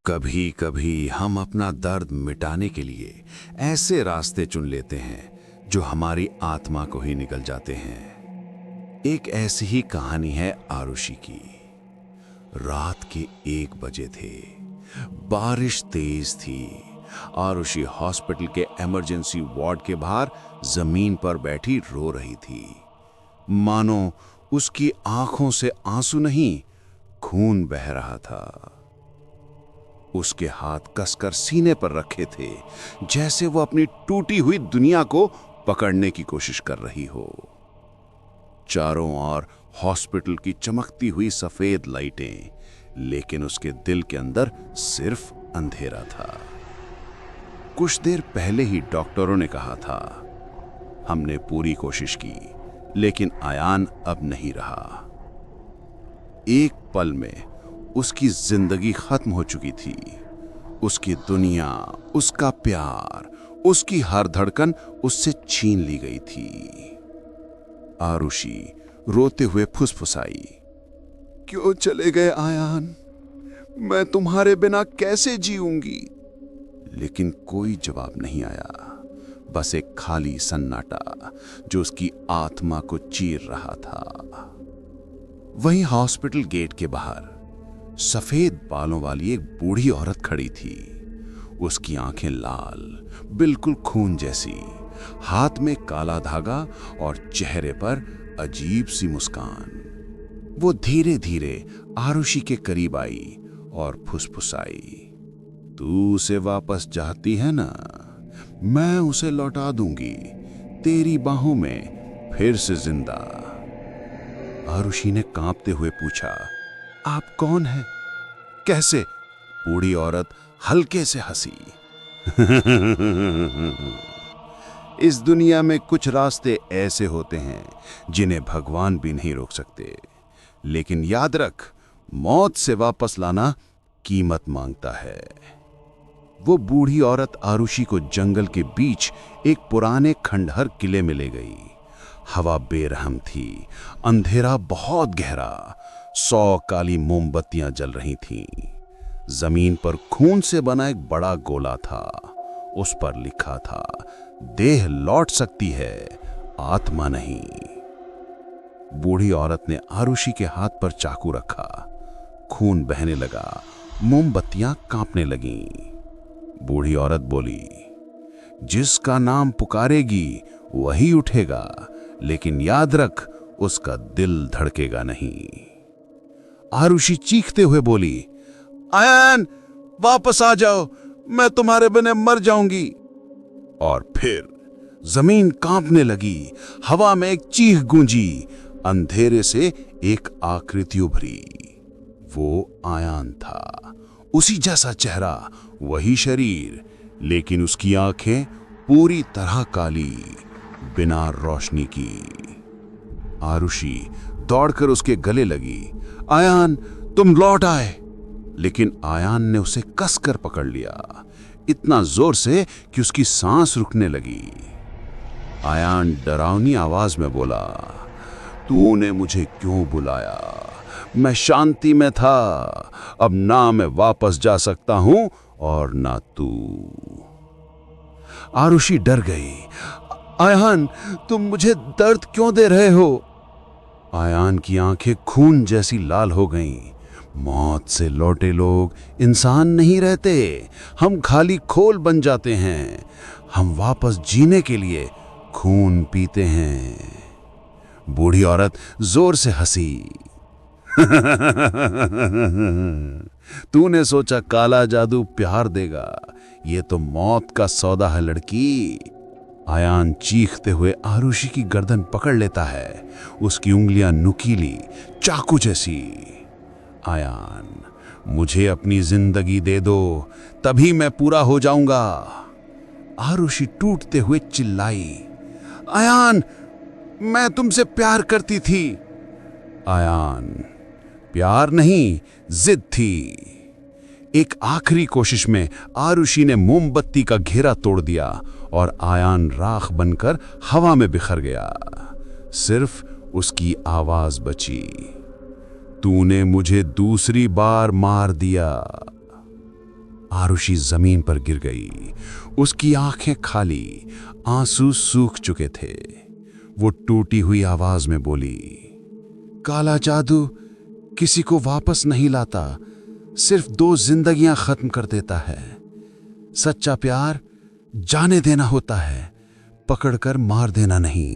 कभी कभी हम अपना दर्द मिटाने के लिए ऐसे रास्ते चुन लेते हैं जो हमारी आत्मा को ही निकल जाते हैं। एक ऐसी ही कहानी है आरुषि की। रात के 1 बजे थे, बारिश तेज थी। आरुषि हॉस्पिटल के इमरजेंसी वार्ड के बाहर जमीन पर बैठी रो रही थी। मानो उसकी आंखों से आंसू नहीं, खून बह रहा था। उसके हाथ कसकर सीने पर रखे थे, जैसे वो अपनी टूटी हुई दुनिया को पकड़ने की कोशिश कर रही हो। चारों ओर हॉस्पिटल की चमकती हुई सफेद लाइटें, लेकिन उसके दिल के अंदर सिर्फ अंधेरा था। कुछ देर पहले ही डॉक्टरों ने कहा था, हमने पूरी कोशिश की, लेकिन आयान अब नहीं रहा। एक पल में उसकी जिंदगी खत्म हो चुकी थी। उसकी दुनिया, उसका प्यार, उसकी हर धड़कन उससे छीन ली गई थी। आरुषि रोते हुए फुसफुसाई, क्यों चले गए आयान? मैं तुम्हारे बिना कैसे जीऊंगी? लेकिन कोई जवाब नहीं आया, बस एक खाली सन्नाटा जो उसकी आत्मा को चीर रहा था। वहीं हॉस्पिटल गेट के बाहर सफेद बालों वाली एक बूढ़ी औरत खड़ी थी। उसकी आंखें लाल, बिल्कुल खून जैसी, हाथ में काला धागा और चेहरे पर अजीब सी मुस्कान। वो धीरे धीरे आरुषि के करीब आई और फुसफुसाई, तू उसे वापस चाहती है ना? मैं उसे लौटा दूंगी, तेरी बाहों में फिर से जिंदा। आरुषि ने कांपते हुए पूछा, आप कौन हैं? कैसे? बूढ़ी औरत हल्के से हंसी। इस दुनिया में कुछ रास्ते ऐसे होते हैं जिन्हें भगवान भी नहीं रोक सकते, लेकिन याद रख, मौत से वापस लाना कीमत मांगता है। वो बूढ़ी औरत आरुषि को जंगल के बीच एक पुराने खंडहर किले में ले गई। हवा बेरहम थी, अंधेरा बहुत गहरा, 100 काली मोमबत्तियां जल रही थीं। जमीन पर खून से बना एक बड़ा गोला था। उस पर लिखा था, देह लौट सकती है, आत्मा नहीं। बूढ़ी औरत ने आरुषि के हाथ पर चाकू रखा। खून बहने लगा, मोमबत्तियां कांपने लगीं। बूढ़ी औरत बोली, जिसका नाम पुकारेगी वही उठेगा, लेकिन याद रख, उसका दिल धड़केगा नहीं। आरुषि चीखते हुए बोली, आयन, वापस आ जाओ, मैं तुम्हारे बिना मर जाऊंगी। और फिर जमीन कांपने लगी, हवा में एक चीख गूंजी, अंधेरे से एक आकृति उभरी। वो आयान था, उसी जैसा चेहरा, वही शरीर, लेकिन उसकी आंखें पूरी तरह काली, बिना रोशनी की। आरुषि दौड़कर उसके गले लगी, आयान, तुम लौट आए। लेकिन आयान ने उसे कसकर पकड़ लिया, इतना जोर से कि उसकी सांस रुकने लगी। आयान डरावनी आवाज में बोला, तूने मुझे क्यों बुलाया? मैं शांति में था, अब ना मैं वापस जा सकता हूं और ना तू। आरुषि डर गई, आयान, तुम मुझे दर्द क्यों दे रहे हो? आयान की आंखें खून जैसी लाल हो गईं। मौत से लौटे लोग इंसान नहीं रहते, हम खाली खोल बन जाते हैं। हम वापस जीने के लिए खून पीते हैं। बूढ़ी औरत जोर से हंसी। तूने सोचा काला जादू प्यार देगा, ये तो मौत का सौदा है लड़की। आयान चीखते हुए आरुषि की गर्दन पकड़ लेता है, उसकी उंगलियां नुकीली, चाकू जैसी। आयान, मुझे अपनी जिंदगी दे दो, तभी मैं पूरा हो जाऊंगा। आरुषि टूटते हुए चिल्लाई, आयान, मैं तुमसे प्यार करती थी। आयान, प्यार नहीं, जिद थी। एक आखिरी कोशिश में आरुषि ने मोमबत्ती का घेरा तोड़ दिया और आयान राख बनकर हवा में बिखर गया। सिर्फ उसकी आवाज बची, तूने मुझे दूसरी बार मार दिया। आरुषि जमीन पर गिर गई। उसकी आंखें खाली, आंसू सूख चुके थे। वो टूटी हुई आवाज में बोली, काला जादू किसी को वापस नहीं लाता, सिर्फ 2 जिंदगियां खत्म कर देता है। सच्चा प्यार जाने देना होता है, पकड़कर मार देना नहीं।